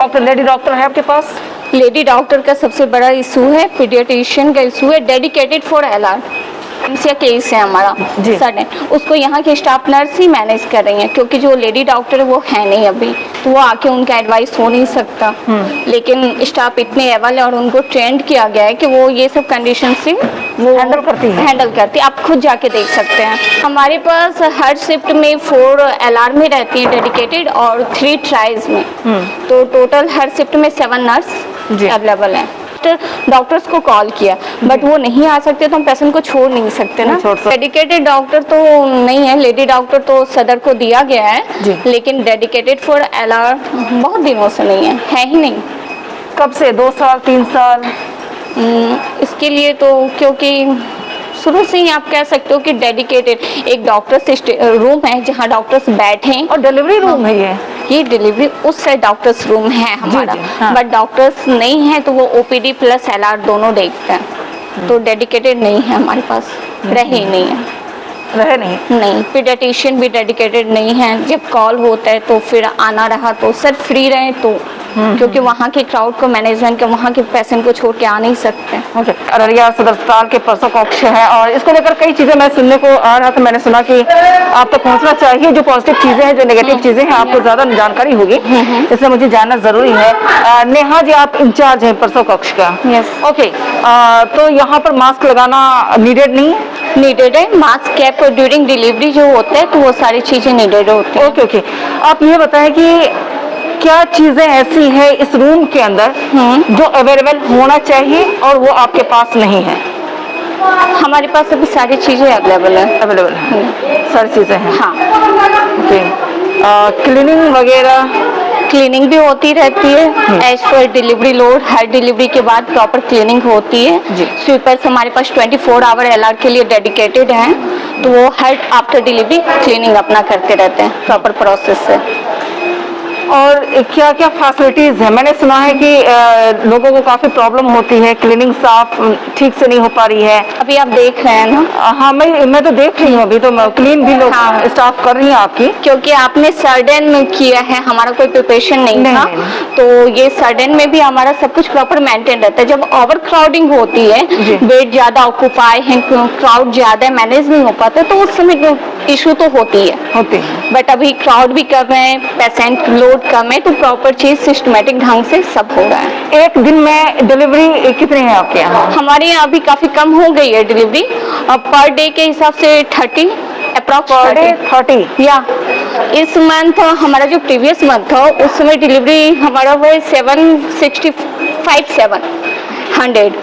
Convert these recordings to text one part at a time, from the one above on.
Doctor lady doctor है आपके पास? Lady doctor का सबसे बड़ा इशू है, पीडियाट्रिशियन का इशू है, डेडिकेटेड फॉर एलआर केस है हमारा सडन। उसको यहाँ के स्टाफ नर्स ही मैनेज कर रही हैं, क्योंकि जो लेडी डॉक्टर है वो है नहीं अभी, तो वो आके उनका एडवाइस हो नहीं सकता। लेकिन स्टाफ इतने एवल है और उनको ट्रेंड किया गया है कि वो ये सब कंडीशन से वो हैंडल करती है। आप खुद जाके देख सकते हैं। हमारे पास हर शिफ्ट में 4 एलआर में रहती है डेडिकेटेड और 3 ट्राइज में, तो टोटल हर शिफ्ट में 7 नर्स अवेलेबल हैं। डॉक्टर्स को कॉल किया बट वो नहीं आ सकते, तो हम पेशेंट को छोड़ नहीं सकते ना। डेडिकेटेड डॉक्टर तो नहीं है, लेडी डॉक्टर तो सदर को दिया गया है, लेकिन डेडिकेटेड फॉर एलआर बहुत दिनों से नहीं है ही नहीं। कब से? 2 साल 3 साल? इसके लिए तो क्योंकि शुरू से ही आप कह सकते हो कि डेडिकेटेड एक डॉक्टर्स रूम है जहाँ डॉक्टर्स बैठे हैं। और डिलीवरी रूम है ये डिलीवरी उस साइड डॉक्टर्स रूम है हमारा। बट डॉक्टर्स नहीं है तो वो ओपीडी प्लस एलआर दोनों देखते हैं, तो डेडिकेटेड नहीं है हमारे पास, रहे नहीं है। नहीं, पीडियाट्रिशियन भी डेडिकेटेड नहीं है। जब कॉल होता है तो फिर आना रहा तो सर फ्री रहे तो, क्योंकि वहाँ के क्राउड को मैनेजमेंट के वहाँ के पेशेंट को छोड़ के आ नहीं सकते। अररिया सदर अस्पताल के प्रसव कक्ष है और इसको लेकर कई चीजें मैं सुनने को आ रहा था। मैंने सुना कि आप तक पहुँचना चाहिए, जो पॉजिटिव चीजें हैं, जो नेगेटिव चीजें हैं, आपको ज्यादा जानकारी होगी, इसलिए मुझे जानना जरूरी है। नेहा जी, आप इंचार्ज हैं प्रसव कक्ष का। ओके, तो यहाँ पर मास्क लगाना नीडेड नहीं है? नीडेड है। मास्क कैप ड्यूरिंग डिलीवरी जो होता है तो वो सारी चीजें नीडेड होती है। ओके, आप ये बताएं कि क्या चीजें ऐसी है इस रूम के अंदर जो अवेलेबल होना चाहिए और वो आपके पास नहीं है? हमारे पास अभी सारी चीजें अवेलेबल है। सारी चीजें हैं। हाँ। ओके, क्लीनिंग वगैरह? क्लीनिंग भी होती रहती है एज पर डिलीवरी लोड। हर डिलीवरी के बाद प्रॉपर क्लीनिंग होती है। स्वीपर्स हमारे पास 24 आवर एलआर के लिए डेडिकेटेड हैं, तो वो हर आफ्टर डिलीवरी क्लीनिंग अपना करते रहते हैं प्रॉपर प्रोसेस से। और क्या क्या फैसिलिटीज है? मैंने सुना है कि लोगों को काफी प्रॉब्लम होती है, क्लीनिंग साफ ठीक से नहीं हो पा रही है। अभी आप देख रहे हैं ना? हाँ, मैं तो देख रही हूँ। अभी तो क्लीन भी लोग स्टाफ कर रही है आपकी, क्योंकि आपने सडन किया है, हमारा कोई प्रिपरेशन नहीं था। तो ये सडन में भी हमारा सब कुछ प्रॉपर मेंटेन रहता है। जब ओवर क्राउडिंग होती है, बेड ज्यादा ऑक्यूपाई है, क्राउड ज्यादा मैनेज नहीं हो पाता, तो उस समय इशू तो होती है। बट अभी क्राउड भी कम है, पेशेंट लोड कम है, तो प्रॉपर चीज सिस्टमेटिक ढंग से सब हो रहा है। एक दिन में डिलीवरी कितनी है आपके यहाँ? हमारे यहाँ अभी काफी कम हो गई है डिलीवरी। पर डे के हिसाब से 30 अप्रॉक्स 30 या इस मंथ हमारा जो प्रीवियस मंथ था उस समय डिलीवरी हमारा वो 765-700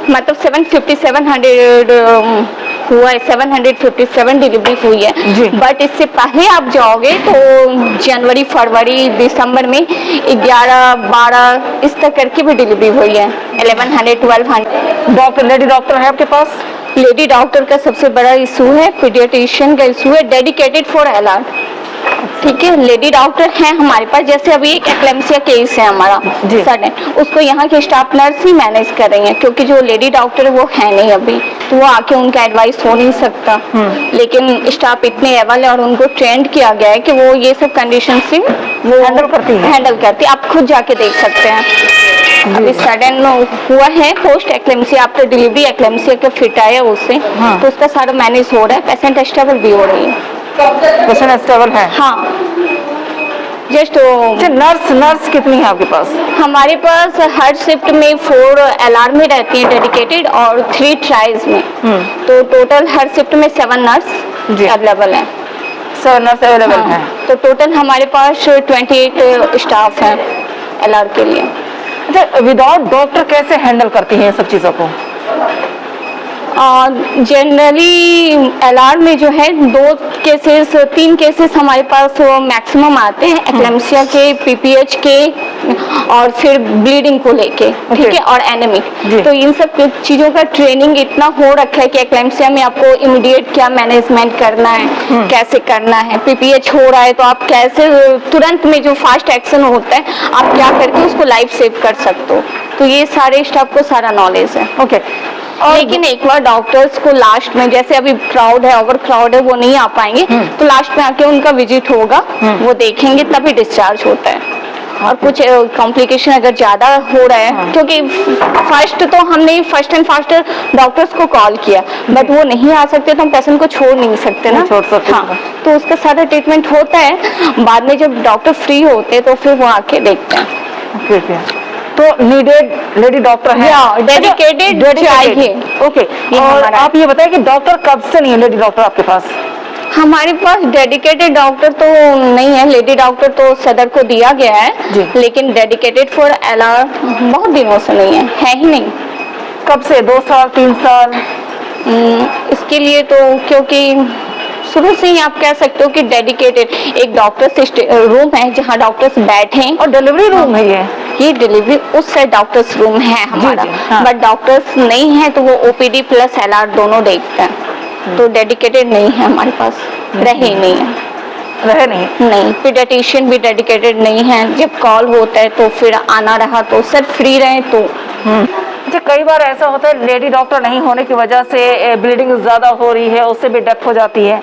मतलब 750-700 हुआ है। 757 डिलीवरी हुई है। बट इससे पहले आप जाओगे तो जनवरी, फरवरी, दिसंबर में 11-12 इस तक करके भी डिलीवरी हुई है। 1100-1200। डॉक्टर लेडी डॉक्टर है आपके पास? लेडी डॉक्टर का सबसे बड़ा इशू है, पीडियाट्रिशियन का इशू है, डेडिकेटेड फॉर एलआर। ठीक है, लेडी डॉक्टर हैं हमारे पास। जैसे अभी एक एक्लेम्सिया केस है हमारा सडन, उसको यहाँ के स्टाफ नर्स ही मैनेज कर रही हैं, क्योंकि जो लेडी डॉक्टर है वो है नहीं अभी, तो वो आके उनका एडवाइस हो नहीं सकता। लेकिन स्टाफ इतने एवल है और उनको ट्रेंड किया गया है कि वो ये सब कंडीशन से वो हैंडल करती है। आप खुद जाके देख सकते हैं। अभी सडन हुआ है post eclampsia, after delivery eclampsia का फिट आया उससे, तो उसका सारा मैनेज हो रहा है। पेशेंट स्टेबल भी हो रही है। पेशेंट स्टेबल है? हाँ। जस्ट नर्स कितनी है आपके पास? हमारे पास हर शिफ्ट में 4 एलआर में रहती है डेडिकेटेड और 3 ट्राइज में, तो टोटल हर शिफ्ट में 7 नर्स अवेलेबल है। 7 नर्स अवेलेबल है। तो टोटल हमारे पास 28 स्टाफ हैं एलआर के लिए। अच्छा, विदाउट डॉक्टर कैसे हैंडल करती हैं सब चीजों को? जनरली एलआर में जो है 3 केसेस हमारे पास मैक्सिमम आते हैं, एक्लेम्सिया के, पीपीएच के और फिर ब्लीडिंग को लेके। ठीक है, और एनेमिक। तो इन सब चीजों का ट्रेनिंग इतना हो रखा है कि एक्लेम्सिया में आपको इमीडिएट क्या मैनेजमेंट करना है, कैसे करना है। पीपीएच हो रहा है तो आप कैसे तुरंत में जो फास्ट एक्शन होता है आप क्या करके उसको लाइफ सेव कर सकते हो। तो ये सारे स्टाफ को सारा नॉलेज है। ओके, लेकिन एक बार डॉक्टर्स को लास्ट में, जैसे अभी क्राउड है, ओवर क्राउड है, वो नहीं आ पाएंगे, तो लास्ट में आके उनका विजिट होगा, वो देखेंगे तभी डिस्चार्ज होता है। और कुछ कॉम्प्लिकेशन अगर ज़्यादा हो रहा है, क्योंकि फर्स्ट एंड फास्ट डॉक्टर्स को कॉल किया, बट वो नहीं आ सकते तो हम पेशेंट को छोड़ नहीं सकते ना, छोड़ सकते। हाँ, तो उसका सारा ट्रीटमेंट होता है। बाद में जब डॉक्टर फ्री होते हैं तो फिर वो आके देखते हैं। ओके, तो नीडेड लेडी डॉक्टर है, डेडिकेटेड चाहिए। ओके, और आप ये बताएं कि डॉक्टर कब से नहीं है लेडी डॉक्टर आपके पास? हमारे पास डेडिकेटेड डॉक्टर तो नहीं है, लेडी डॉक्टर तो सदर को दिया गया है, लेकिन डेडिकेटेड फॉर एलआर बहुत दिनों से नहीं है ही नहीं। कब से? 2 साल 3 साल? इसके लिए तो क्योंकि शुरू से ही आप कह सकते हो कि डेडिकेटेड एक डॉक्टर्स रूम है जहाँ डॉक्टर्स बैठे, और डिलीवरी रूम है ये डिलीवरी उस साइड डॉक्टर्स रूम है हमारा, बट डॉक्टर्स नहीं है तो वो ओपीडी प्लस एलआर दोनों देखते हैं, तो डेडिकेटेड नहीं है हमारे पास, रहे नहीं। पीडियाट्रिशियन भी डेडिकेटेड नहीं है, जब कॉल होता है तो फिर आना रहा तो सर फ्री रहे तो। अच्छा, कई बार ऐसा होता है लेडी डॉक्टर नहीं होने की वजह से ब्लीडिंग ज्यादा हो रही है, उससे भी डेथ हो जाती है।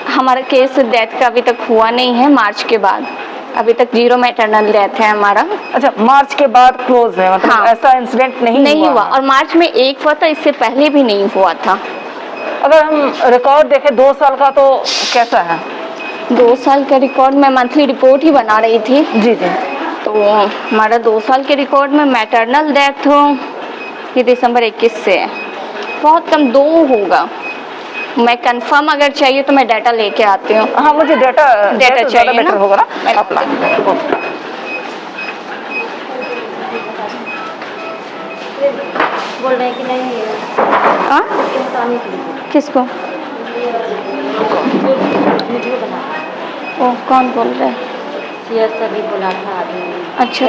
हमारा केस डेथ का अभी तक हुआ नहीं है, मार्च के बाद अभी तक 0 मैटरनल डेथ है हमारा। अच्छा, मार्च के बाद क्लोज है, मतलब हाँ, ऐसा इंसिडेंट नहीं हुआ। और मार्च में एक हुआ था, इससे पहले भी नहीं हुआ था। अगर हम रिकॉर्ड देखें 2 साल का तो कैसा है? 2 साल का रिकॉर्ड में मंथली रिपोर्ट ही बना रही थी जी, तो हमारा 2 साल के रिकॉर्ड में मैटरनल डेथ ये दिसंबर 21 से है, बहुत कम 2 होगा। मैं कंफर्म अगर चाहिए तो मैं डाटा लेके आती हूँ। हाँ, मुझे डाटा चाहिए ना, होगा ना अपना। बोल रहे हैं कि नहीं किसको? ओ, कौन बोल रहे हैं? सभी बोला था आदमी। अच्छा,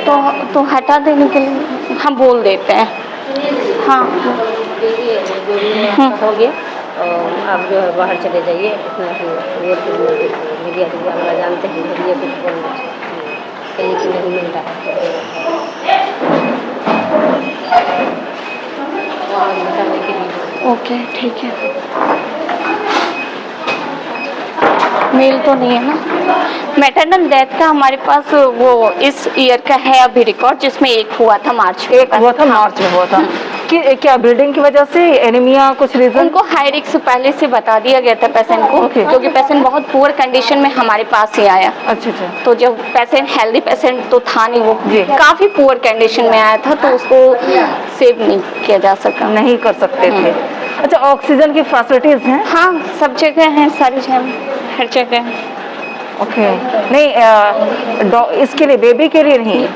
तो हटा देने के लिए हम बोल देते हैं। हाँ, हो गया, आप जो है बाहर चले जाइए, इतना ही मीडिया वाला जानते हैं, ये कुछ बोलना कहीं कि नहीं मिल रहा है बताने के लिए। ओके, ठीक है। मेल तो नहीं है ना? मैटरनल डेथ का हमारे पास वो इस ईयर का है अभी रिकॉर्ड, जिसमें एक हुआ था मार्च में। मार्च में हुआ था कि क्या ब्लीडिंग की वजह से, एनीमिया, कुछ रीजन? उनको हाई रिस्क पहले से बता दिया गया था पेशेंट को, क्योंकि पेशेंट बहुत पुअर कंडीशन में हमारे पास ही आया। अच्छा, तो जब पेशेंट हेल्दी पेशेंट तो था नहीं, वो काफी पुअर कंडीशन में आया था, तो उसको सेव नहीं किया जा सका, नहीं कर सकते थे। अच्छा, ऑक्सीजन की फैसिलिटीज हैं? हाँ, सब जगह हैं, सारी जगह, हर जगह। ओके, नहीं इसके लिए, बेबी के लिए नहीं,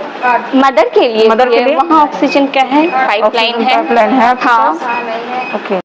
मदर के लिए वहाँ ऑक्सीजन का है, पाइपलाइन है। हाँ, ओके।